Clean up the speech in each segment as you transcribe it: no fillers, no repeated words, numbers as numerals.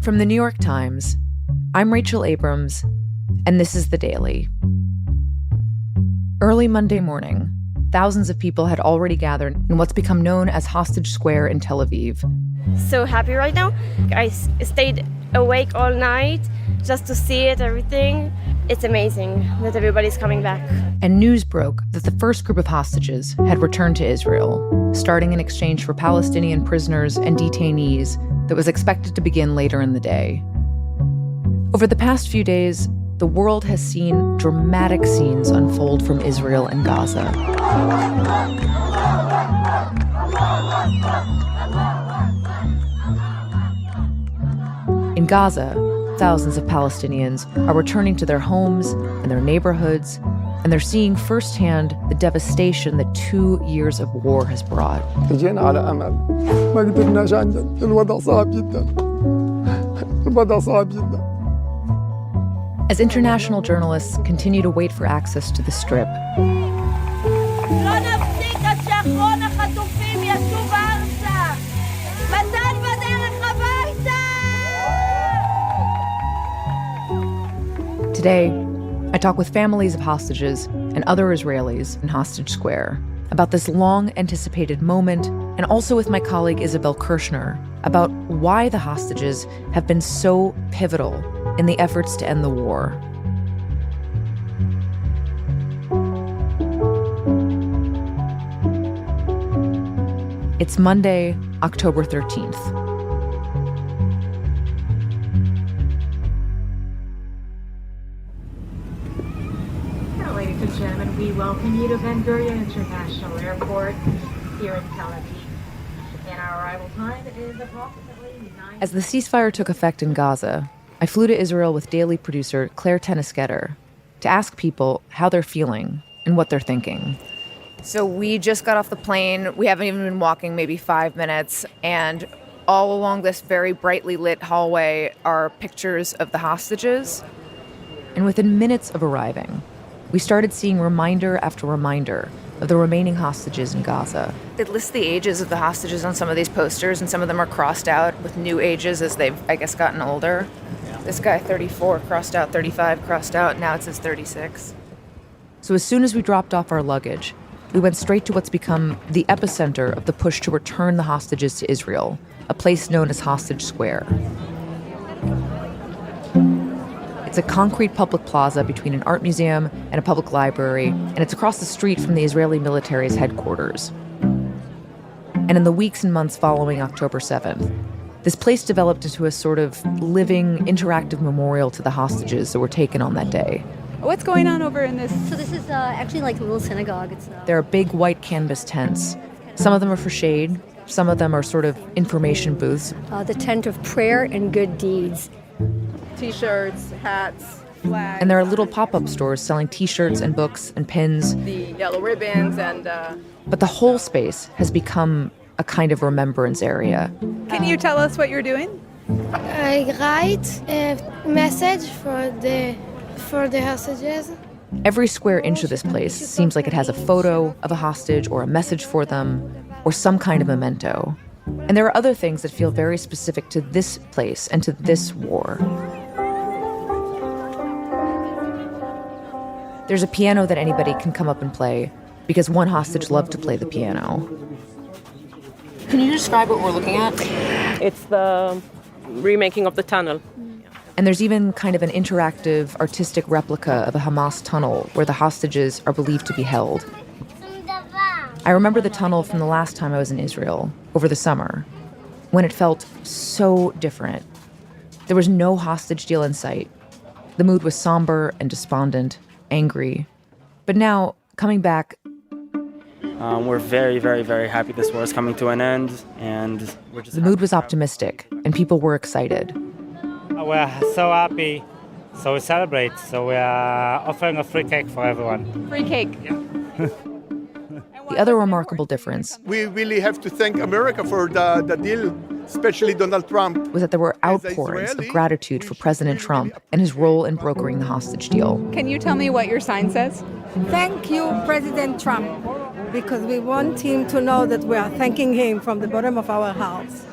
From the New York Times, I'm Rachel Abrams, and this is The Daily. Early Monday morning, thousands of people had already gathered in what's become known as Hostage Square in Tel Aviv. So happy right now. I stayed awake all night just to see it, everything. It's amazing that everybody's coming back. And news broke that the first group of hostages had returned to Israel, starting an exchange for Palestinian prisoners and detainees that was expected to begin later in the day. Over the past few days, the world has seen dramatic scenes unfold from Israel and Gaza. In Gaza, thousands of Palestinians are returning to their homes and their neighborhoods, and they're seeing firsthand the devastation that 2 years of war has brought. جينا على أمل ما قدرناش عندنا الوضع صعب جدا الوضع صعب جدا. As international journalists continue to wait for access to the Strip, today, I talk with families of hostages and other Israelis in Hostage Square about this long-anticipated moment, and also with my colleague Isabel Kershner about why the hostages have been so pivotal in the efforts to end the war. It's Monday, October 13th. Ladies and gentlemen, we welcome you to Ben Gurion International Airport here in Tel Aviv. And our arrival time is approximately 9. As the ceasefire took effect in Gaza, I flew to Israel with Daily producer Claire Tennisketter to ask people how they're feeling and what they're thinking. So we just got off the plane. We haven't even been walking maybe 5 minutes. And all along this very brightly lit hallway are pictures of the hostages. And within minutes of arriving, we started seeing reminder after reminder of the remaining hostages in Gaza. It lists the ages of the hostages on some of these posters, and some of them are crossed out with new ages as they've, I guess, gotten older. This guy, 34, crossed out, 35, crossed out, now it says 36. So as soon as we dropped off our luggage, we went straight to what's become the epicenter of the push to return the hostages to Israel, a place known as Hostage Square. It's a concrete public plaza between an art museum and a public library, and it's across the street from the Israeli military's headquarters. And in the weeks and months following October 7th, this place developed into a sort of living, interactive memorial to the hostages that were taken on that day. What's going on over in this? So this is actually like a little synagogue. There are big white canvas tents. Some of them are for shade. Some of them are sort of information booths. The tent of prayer and good deeds. T-shirts, hats, flags. And there are little pop-up stores selling T-shirts and books and pins. The yellow ribbons and... But the whole space has become a kind of remembrance area. Can you tell us what you're doing? I write a message for the hostages. Every square inch of this place seems like it has a photo of a hostage or a message for them or some kind of memento. And there are other things that feel very specific to this place and to this war. There's a piano that anybody can come up and play because one hostage loved to play the piano. Can you describe what we're looking at? It's the remaking of the tunnel. And there's even kind of an interactive, artistic replica of a Hamas tunnel where the hostages are believed to be held. I remember the tunnel from the last time I was in Israel, over the summer, when it felt so different. There was no hostage deal in sight. The mood was somber and despondent, angry. But now, coming back, we're very, very, very happy this war is coming to an end, and we're just... The mood was optimistic, and people were excited. We're so happy, so we celebrate. So we are offering a free cake for everyone. Free cake. Yeah. The other remarkable difference... We really have to thank America for the deal, especially Donald Trump. ...was that there were outpourings of gratitude for President Trump and his role in brokering the hostage deal. Can you tell me what your sign says? Thank you, President Trump, because we want him to know that we are thanking him from the bottom of our hearts.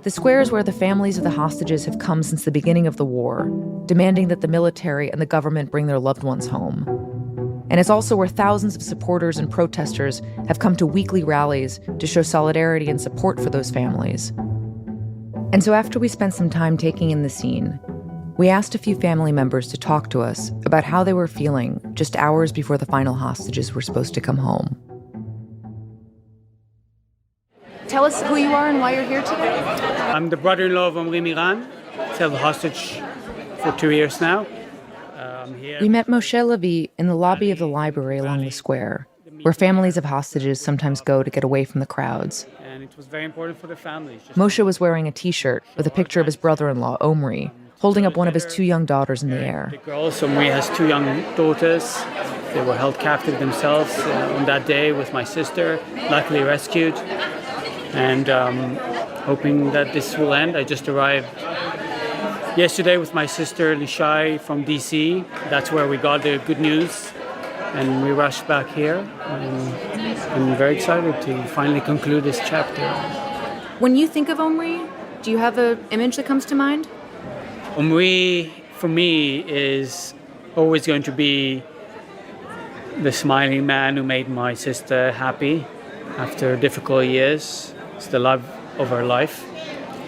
The square is where the families of the hostages have come since the beginning of the war, demanding that the military and the government bring their loved ones home. And it's also where thousands of supporters and protesters have come to weekly rallies to show solidarity and support for those families. And so after we spent some time taking in the scene, we asked a few family members to talk to us about how they were feeling just hours before the final hostages were supposed to come home. Tell us who you are and why you're here today. I'm the brother-in-law of Omri Miran. He's held hostage for 2 years now. We met Moshe Levi in the lobby of the library along the square, where families of hostages sometimes go to get away from the crowds. And it was very important for the families. Moshe was wearing a T-shirt with a picture of his brother-in-law, Omri, holding up one of his 2 young daughters in the air. The girls, Omri has 2 young daughters. They were held captive themselves on that day with my sister, luckily rescued. And hoping that this will end. I just arrived yesterday with my sister Lishai from DC. That's where we got the good news. And we rushed back here. And I'm very excited to finally conclude this chapter. When you think of Omri, do you have an image that comes to mind? Omri, for me, is always going to be the smiling man who made my sister happy after difficult years. It's the love of her life.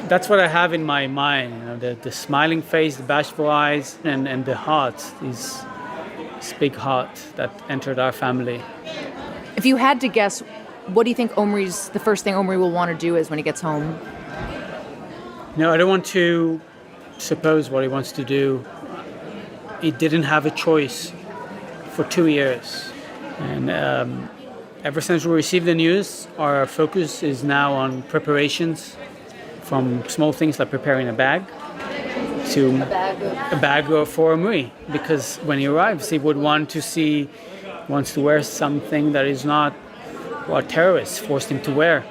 That's what I have in my mind, the smiling face, the bashful eyes, and the heart, this big heart that entered our family. If you had to guess, what do you think the first thing Omri will want to do is when he gets home? No, I don't want to suppose what he wants to do. He didn't have a choice for 2 years. And ever since we received the news, our focus is now on preparations, from small things like preparing a bag to a bag for Omri, because when he arrives, he would wants to wear something that is not what terrorists forced him to wear.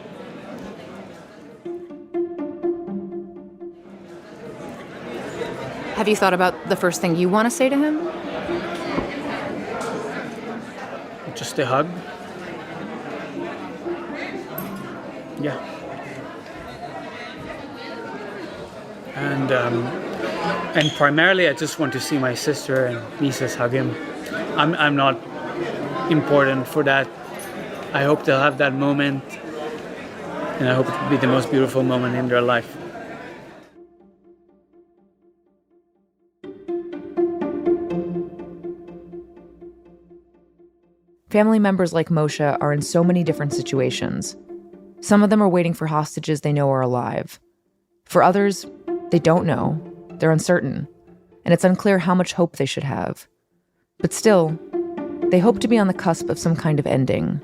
Have you thought about the first thing you want to say to him? Just a hug. Yeah. And primarily, I just want to see my sister and nieces hug him. I'm not important for that. I hope they'll have that moment, and I hope it will be the most beautiful moment in their life. Family members like Moshe are in so many different situations. Some of them are waiting for hostages they know are alive. For others, they don't know. They're uncertain. And it's unclear how much hope they should have. But still, they hope to be on the cusp of some kind of ending.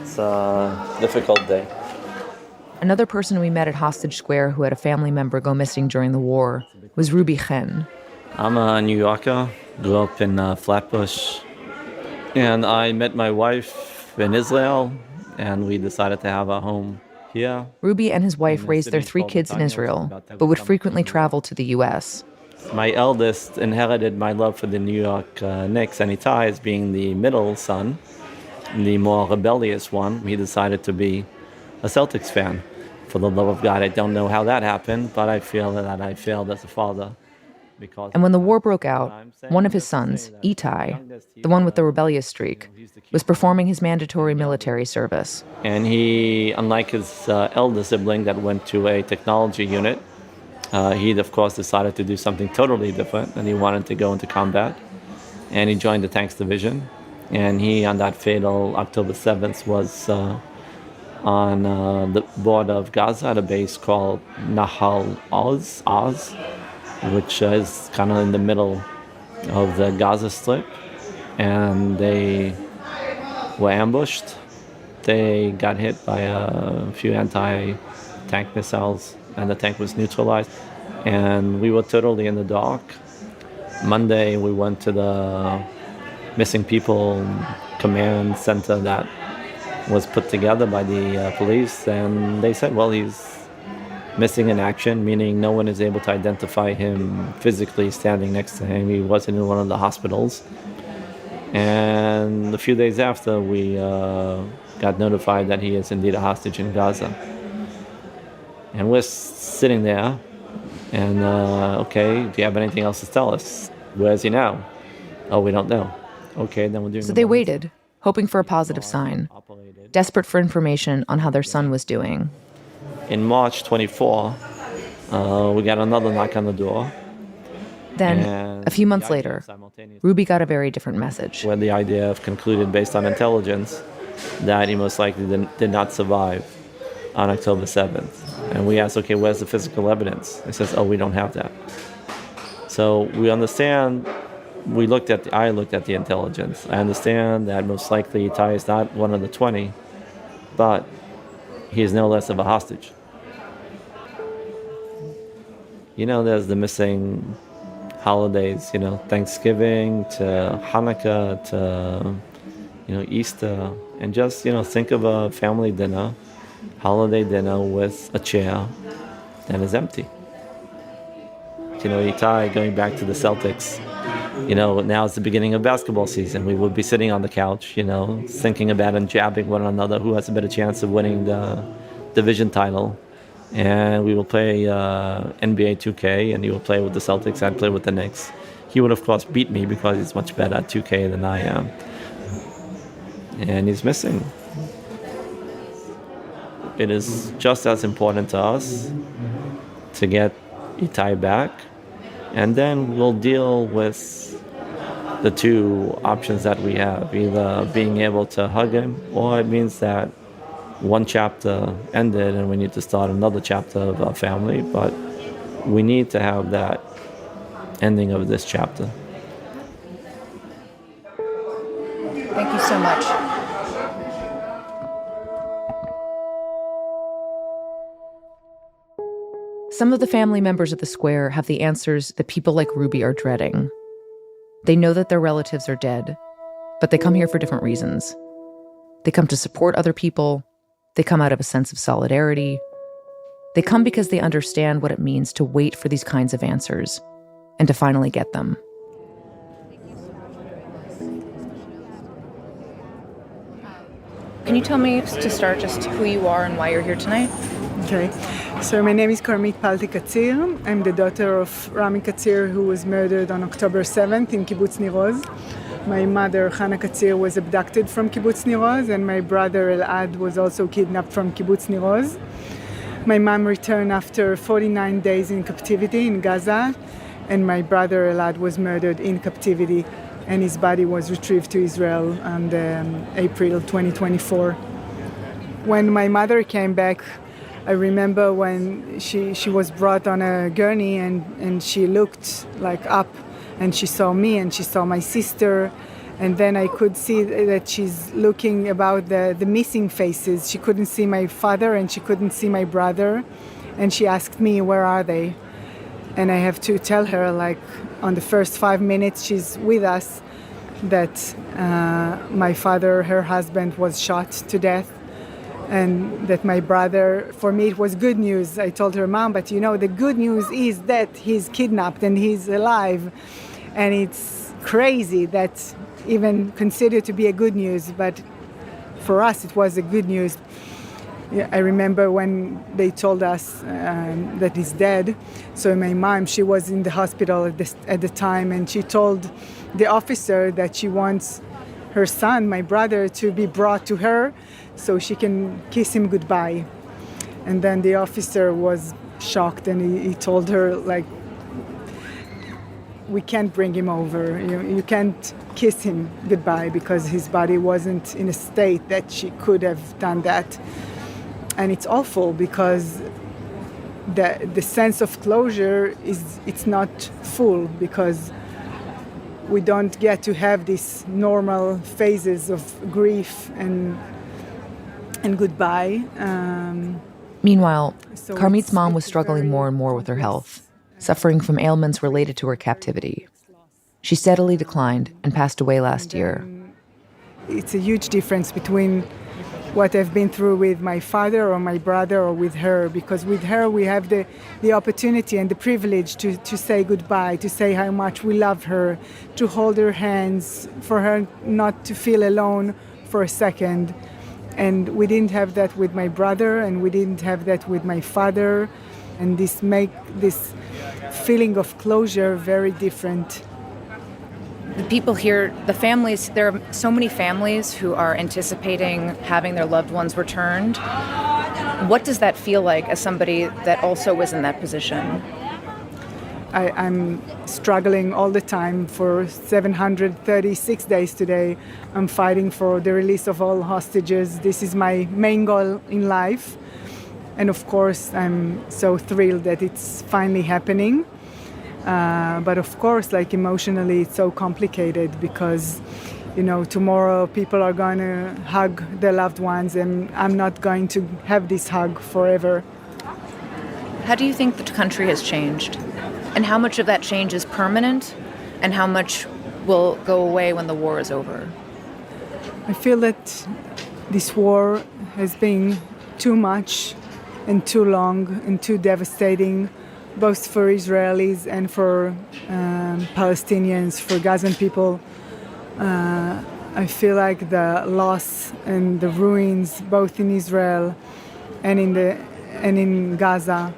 It's a difficult day. Another person we met at Hostage Square who had a family member go missing during the war was Ruby Chen. I'm a New Yorker, grew up in Flatbush, and I met my wife in Israel, and we decided to have a home here. Ruby and his wife raised their 3 kids in Israel, but would frequently travel to the U.S. My eldest inherited my love for the New York Knicks and Ties, being the middle son, the more rebellious one. He decided to be a Celtics fan. For the love of God, I don't know how that happened, but I feel that I failed as a father. And when the war broke out, one of his sons, Itai, the one with the rebellious streak, was performing his mandatory military service. And he, unlike his elder sibling that went to a technology unit, he, of course, decided to do something totally different, and he wanted to go into combat. And he joined the tanks division. And he, on that fatal October 7th, was on the border of Gaza at a base called Nahal Oz, which is kind of in the middle of the Gaza Strip. And they were ambushed. They got hit by a few anti-tank missiles, and the tank was neutralized. And we were totally in the dark. Monday, we went to the missing people command center that was put together by the police, and they said, well, he's missing in action, meaning no one is able to identify him physically standing next to him. He wasn't in one of the hospitals. And a few days after, we got notified that he is indeed a hostage in Gaza. And we're sitting there, and okay, do you have anything else to tell us? Where is he now? Oh, we don't know. Okay, then we're doing. So they waited, hoping for a positive sign, desperate for information on how their son was doing. In March 24, we got another knock on the door. Then, a few months later, Ruby got a very different message. When the idea concluded based on intelligence that he most likely did not survive on October 7th. And we asked, okay, where's the physical evidence? He says, oh, we don't have that. So we understand, I looked at the intelligence. I understand that most likely Itai is not one of the 20, but he is no less of a hostage. There's the missing holidays, Thanksgiving to Hanukkah to, Easter. And just, think of a family dinner, holiday dinner with a chair that is empty. Itai, going back to the Celtics, now it's the beginning of basketball season. We would be sitting on the couch, thinking about and jabbing one another who has a better chance of winning the division title. And we will play NBA 2K, and he will play with the Celtics. I'd play with the Knicks. He would, of course, beat me because he's much better at 2K than I am. And he's missing. It is just as important to us to get Itai back, and then we'll deal with the two options that we have, either being able to hug him, or it means that one chapter ended and we need to start another chapter of our family, but we need to have that ending of this chapter. Thank you so much. Some of the family members at the square have the answers that people like Ruby are dreading. They know that their relatives are dead, but they come here for different reasons. They come to support other people. They come out of a sense of solidarity. They come because they understand what it means to wait for these kinds of answers and to finally get them. Can you tell me, to start, just who you are and why you're here tonight? Okay, so my name is Karmit Palti Katsir. I'm the daughter of Rami Katsir, who was murdered on October 7th in Kibbutz Nir Oz. My mother, Chana Katsir, was abducted from Kibbutz Nir Oz, and my brother, Elad, was also kidnapped from Kibbutz Nir Oz. My mom returned after 49 days in captivity in Gaza, and my brother, Elad, was murdered in captivity, and his body was retrieved to Israel on April 2024. When my mother came back, I remember when she was brought on a gurney and she looked up and she saw me and she saw my sister, and then I could see that she's looking about the missing faces. She couldn't see my father and she couldn't see my brother, and she asked me, where are they? And I have to tell her, on the first 5 minutes she's with us, that my father, her husband, was shot to death, and that my brother, for me it was good news. I told her, Mom, but the good news is that he's kidnapped and he's alive. And it's crazy that even considered to be a good news, but for us it was a good news. I remember when they told us that he's dead. So my mom, she was in the hospital at the time, and she told the officer that she wants her son, my brother, to be brought to her so she can kiss him goodbye. And then the officer was shocked, and he told her, we can't bring him over. You can't kiss him goodbye because his body wasn't in a state that she could have done that. And it's awful because the sense of closure it's not full, because we don't get to have these normal phases of grief and goodbye. Meanwhile, Karmit's mom was struggling more and more with her health, suffering from ailments related to her captivity. She steadily declined and passed away last year. It's a huge difference between what I've been through with my father or my brother or with her, because with her we have the opportunity and the privilege to say goodbye, to say how much we love her, to hold her hands, for her not to feel alone for a second. And we didn't have that with my brother, and we didn't have that with my father, and this make this feeling of closure very different. The people here, the families, there are so many families who are anticipating having their loved ones returned. What does that feel like as somebody that also was in that position? I'm struggling all the time. For 736 days today, I'm fighting for the release of all hostages. This is my main goal in life. And of course, I'm so thrilled that it's finally happening. But of course, like emotionally, it's so complicated because, tomorrow people are going to hug their loved ones, and I'm not going to have this hug forever. How do you think the country has changed? And how much of that change is permanent? And how much will go away when the war is over? I feel that this war has been too much and too long and too devastating, both for Israelis and for Palestinians, for Gazan people. I feel like the loss and the ruins, both in Israel and in Gaza,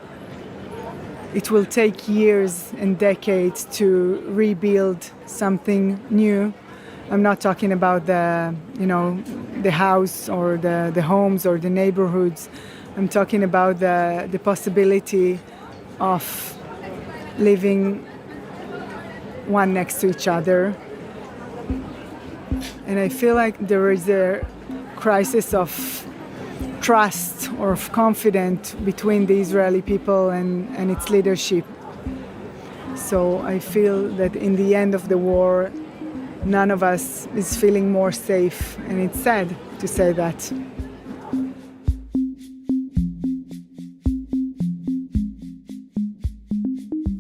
it will take years and decades to rebuild something new. I'm not talking about the house or the homes or the neighborhoods. I'm talking about the possibility of living one next to each other. And I feel like there is a crisis of trust or of confidence between the Israeli people and its leadership. So I feel that in the end of the war, none of us is feeling more safe, and it's sad to say that.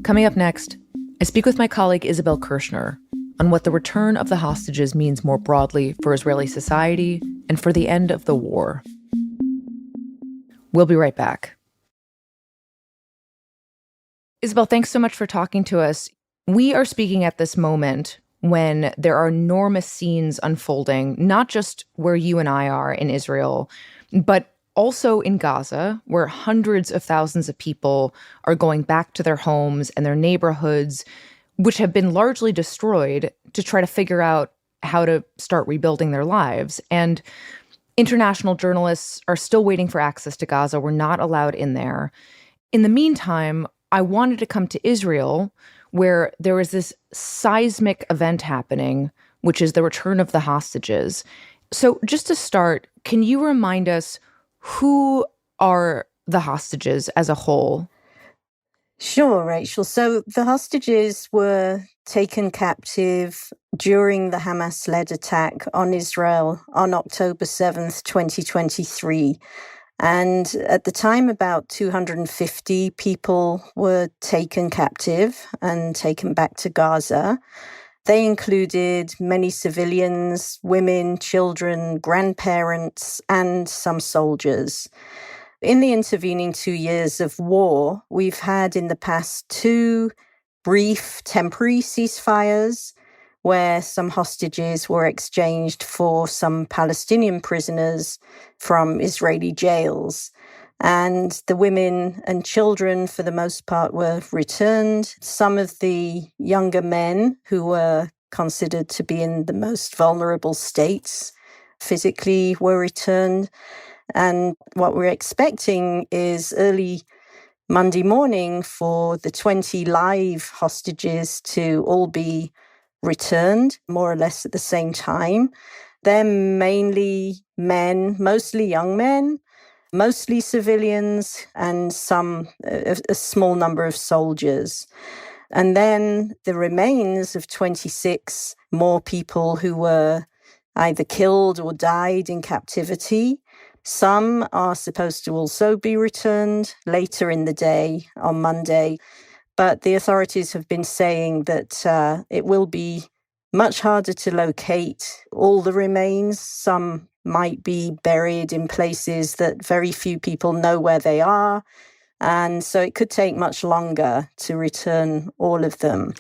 Coming up next, I speak with my colleague Isabel Kershner on what the return of the hostages means more broadly for Israeli society and for the end of the war. We'll be right back. Isabel, thanks so much for talking to us. We are speaking at this moment when there are enormous scenes unfolding, not just where you and I are in Israel, but also in Gaza, where hundreds of thousands of people are going back to their homes and their neighborhoods, which have been largely destroyed, to try to figure out how to start rebuilding their lives. And international journalists are still waiting for access to Gaza. We're not allowed in there. In the meantime, I wanted to come to Israel, where there is this seismic event happening, which is the return of the hostages. So just to start, can you remind us who are the hostages as a whole? Sure, Rachel. So the hostages were taken captive during the Hamas-led attack on Israel on October 7th, 2023. And at the time, about 250 people were taken captive and taken back to Gaza. They included many civilians, women, children, grandparents, and some soldiers. In the intervening 2 years of war, we've had in the past 2 brief temporary ceasefires where some hostages were exchanged for some Palestinian prisoners from Israeli jails. And the women and children, for the most part, were returned. Some of the younger men who were considered to be in the most vulnerable states physically were returned. And what we're expecting is early Monday morning for the 20 live hostages to all be returned, more or less at the same time. They're mainly men, mostly young men, mostly civilians, and a small number of soldiers. And then the remains of 26 more people who were either killed or died in captivity. Some are supposed to also be returned later in the day on Monday. But the authorities have been saying that it will be much harder to locate all the remains. Some might be buried in places that very few people know where they are. And so it could take much longer to return all of them.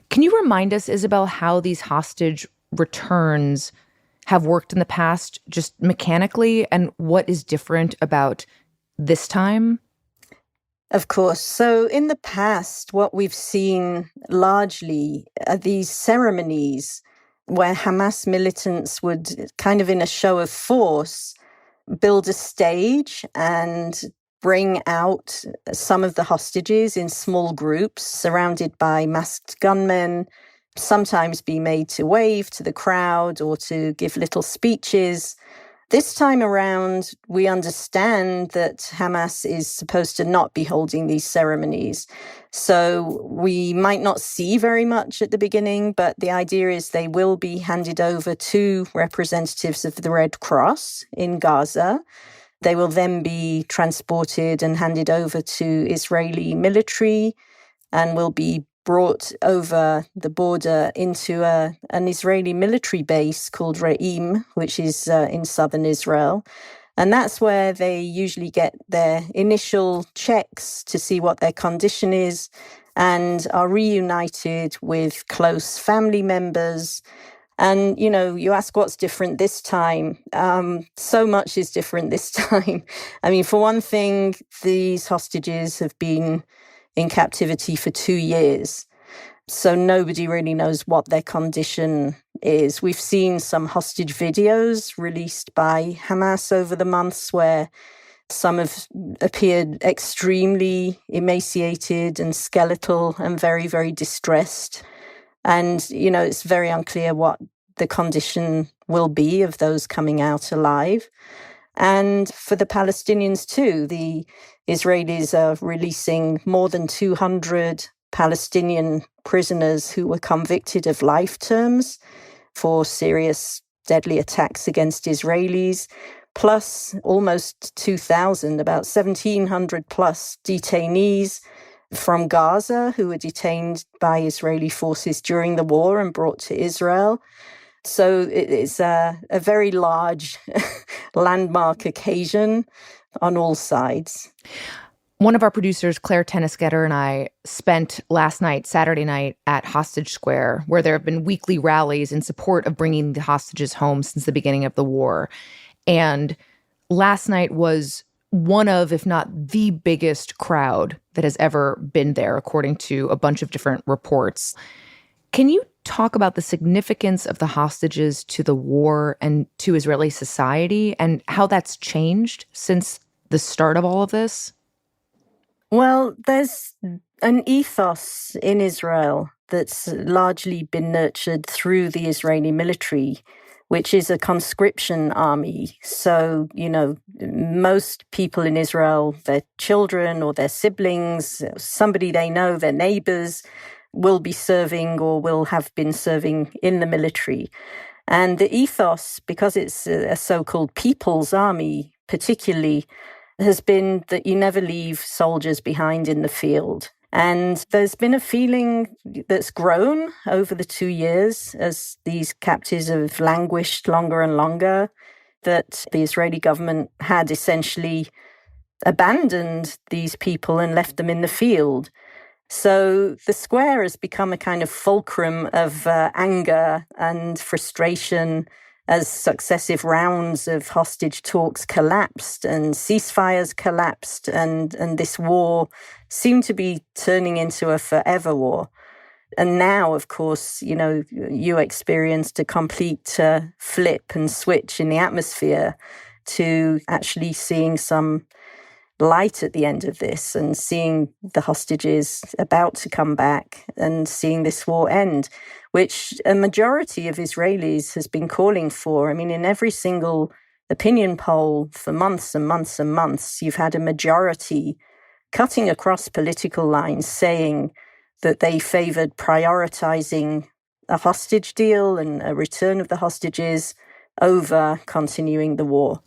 Can you remind us, Isabel, how these hostage returns have worked in the past, just mechanically, and what is different about this time? Of course. So in the past, what we've seen largely are these ceremonies where Hamas militants would, kind of in a show of force, build a stage and bring out some of the hostages in small groups, surrounded by masked gunmen, sometimes be made to wave to the crowd or to give little speeches. This time around, we understand that Hamas is supposed to not be holding these ceremonies. So we might not see very much at the beginning, but the idea is they will be handed over to representatives of the Red Cross in Gaza. They will then be transported and handed over to Israeli military and will be brought over the border into an Israeli military base called Re'im, which is in southern Israel. And that's where they usually get their initial checks to see what their condition is and are reunited with close family members. And, you know, you ask what's different this time. So much is different this time. I mean, for one thing, these hostages have been in captivity for 2 years. So nobody really knows what their condition is. We've seen some hostage videos released by Hamas over the months where some have appeared extremely emaciated and skeletal and very, very distressed. And, you know, it's very unclear what the condition will be of those coming out alive. And for the Palestinians too, the Israelis are releasing more than 200 Palestinian prisoners who were convicted of life terms for serious deadly attacks against Israelis, plus almost 2,000, about 1,700 plus detainees from Gaza who were detained by Israeli forces during the war and brought to Israel. So it's a very large landmark occasion on all sides. One of our producers, Claire Tennisgetter, and I spent last night, Saturday night, at Hostage Square, where there have been weekly rallies in support of bringing the hostages home since the beginning of the war. And last night was one of, if not the biggest crowd that has ever been there, according to a bunch of different reports. Can you talk about the significance of the hostages to the war and to Israeli society and how that's changed since the start of all of this? Well, there's an ethos in Israel that's largely been nurtured through the Israeli military, which is a conscription army. So, you know, most people in Israel, their children or their siblings, somebody they know, their neighbors, will be serving or will have been serving in the military. And the ethos, because it's a so-called people's army particularly, has been that you never leave soldiers behind in the field. And there's been a feeling that's grown over the 2 years as these captives have languished longer and longer, that the Israeli government had essentially abandoned these people and left them in the field. So the square has become a kind of fulcrum of anger and frustration as successive rounds of hostage talks collapsed and ceasefires collapsed, and this war seemed to be turning into a forever war. And now, of course, you know, you experienced a complete flip and switch in the atmosphere to actually seeing some light at the end of this and seeing the hostages about to come back and seeing this war end, which a majority of Israelis has been calling for. I mean, in every single opinion poll for months and months and months, you've had a majority cutting across political lines saying that they favored prioritizing a hostage deal and a return of the hostages over continuing the war.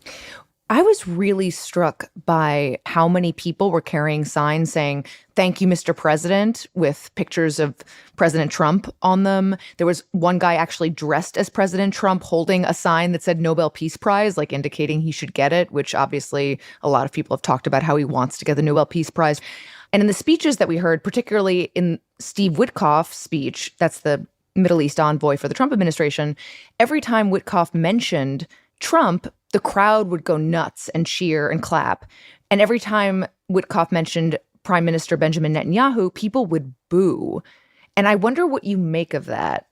I was really struck by how many people were carrying signs saying, "Thank you, Mr. President," with pictures of President Trump on them. There was one guy actually dressed as President Trump holding a sign that said Nobel Peace Prize, like indicating he should get it, which obviously a lot of people have talked about how he wants to get the Nobel Peace Prize. And in the speeches that we heard, particularly in Steve Witkoff's speech, that's the Middle East envoy for the Trump administration, every time Witkoff mentioned Trump, the crowd would go nuts and cheer and clap. And every time Witkoff mentioned Prime Minister Benjamin Netanyahu, people would boo. And I wonder what you make of that.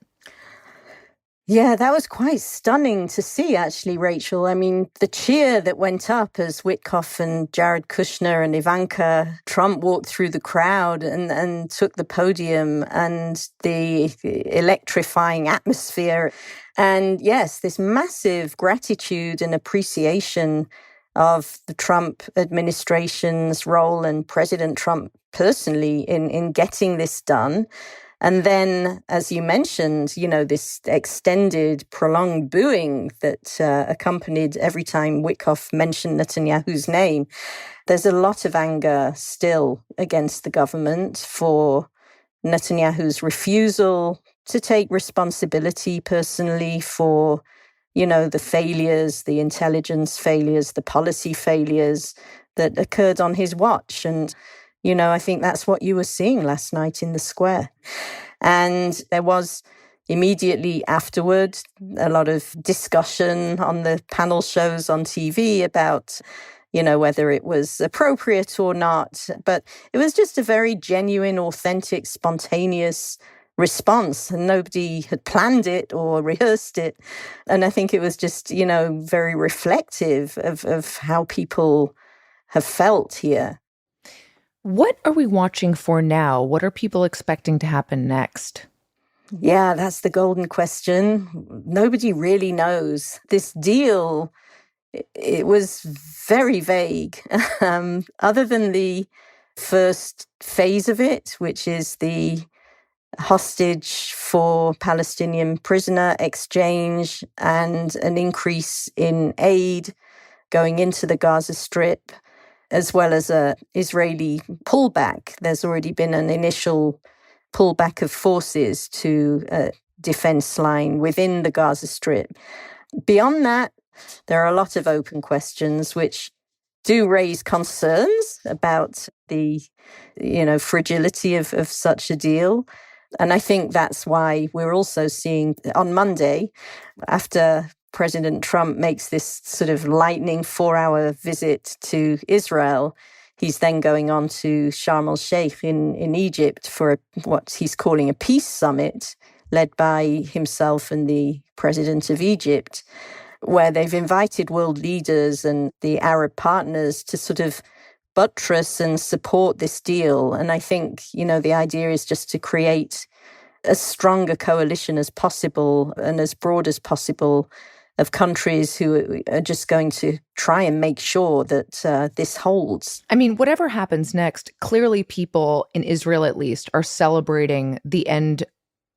Yeah, that was quite stunning to see, actually, Rachel. I mean, the cheer that went up as Witkoff and Jared Kushner and Ivanka Trump walked through the crowd and took the podium, and the electrifying atmosphere. And yes, this massive gratitude and appreciation of the Trump administration's role and President Trump personally in getting this done. And then, as you mentioned, this extended, prolonged booing that accompanied every time Witkoff mentioned Netanyahu's name. There's a lot of anger still against the government for Netanyahu's refusal to take responsibility personally for, the failures, the intelligence failures, the policy failures that occurred on his watch. And I think that's what you were seeing last night in the square. And there was immediately afterward a lot of discussion on the panel shows on TV about, whether it was appropriate or not. But it was just a very genuine, authentic, spontaneous response. And nobody had planned it or rehearsed it. And I think it was just, very reflective of how people have felt here. What are we watching for now? What are people expecting to happen next? Yeah, that's the golden question. Nobody really knows. This deal, it was very vague. Other than the first phase of it, which is the hostage for Palestinian prisoner exchange and an increase in aid going into the Gaza Strip, as well as a Israeli pullback. There's already been an initial pullback of forces to a defense line within the Gaza Strip. Beyond that, there are a lot of open questions which do raise concerns about the, fragility of such a deal. And I think that's why we're also seeing on Monday, after President Trump makes this sort of lightning 4-hour visit to Israel, he's then going on to Sharm el-Sheikh in Egypt for what he's calling a peace summit led by himself and the president of Egypt, where they've invited world leaders and the Arab partners to sort of buttress and support this deal. And I think, the idea is just to create as strong a coalition as possible and as broad as possible of countries who are just going to try and make sure that this holds. I mean, whatever happens next, clearly people in Israel, at least, are celebrating the end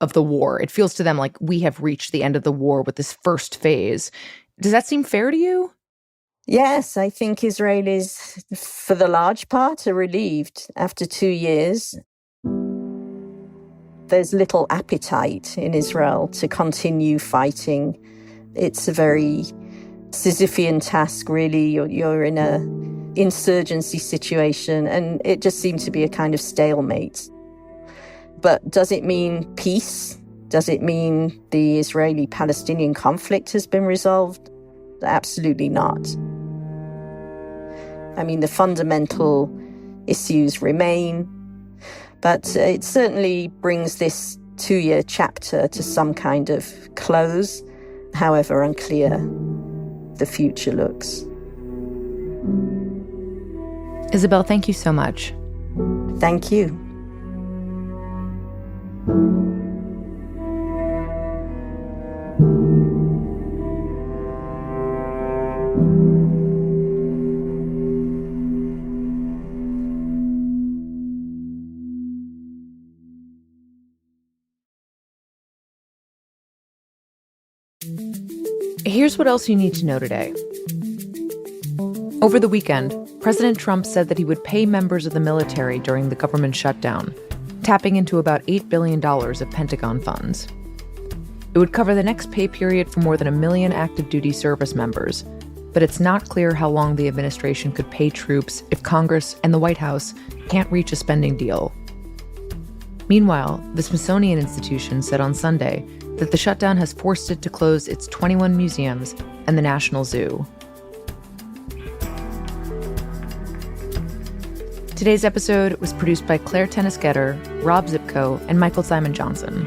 of the war. It feels to them like we have reached the end of the war with this first phase. Does that seem fair to you? Yes, I think Israelis, for the large part, are relieved after 2 years. There's little appetite in Israel to continue fighting. It's a very Sisyphean task, really. You're in a insurgency situation, and it just seems to be a kind of stalemate. But does it mean peace? Does it mean the Israeli-Palestinian conflict has been resolved? Absolutely not. I mean, the fundamental issues remain, but it certainly brings this 2-year chapter to some kind of close, however unclear the future looks. Isabel, thank you so much. Thank you. Here's what else you need to know today. Over the weekend, President Trump said that he would pay members of the military during the government shutdown, tapping into about $8 billion of Pentagon funds. It would cover the next pay period for more than 1 million active duty service members, but it's not clear how long the administration could pay troops if Congress and the White House can't reach a spending deal. Meanwhile, the Smithsonian Institution said on Sunday that the shutdown has forced it to close its 21 museums and the National Zoo. Today's episode was produced by Claire Tennis-Getter, Rob Zipko, and Michael Simon Johnson.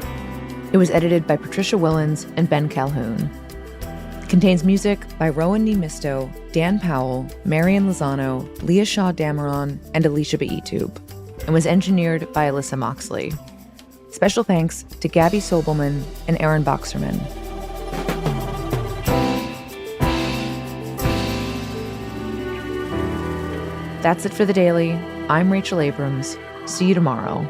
It was edited by Patricia Willens and Ben Calhoun. It contains music by Rowan Nemisto, Dan Powell, Marian Lozano, Leah Shaw Dameron, and Alicia Beitube, and was engineered by Alyssa Moxley. Special thanks to Gabby Sobelman and Aaron Boxerman. That's it for The Daily. I'm Rachel Abrams. See you tomorrow.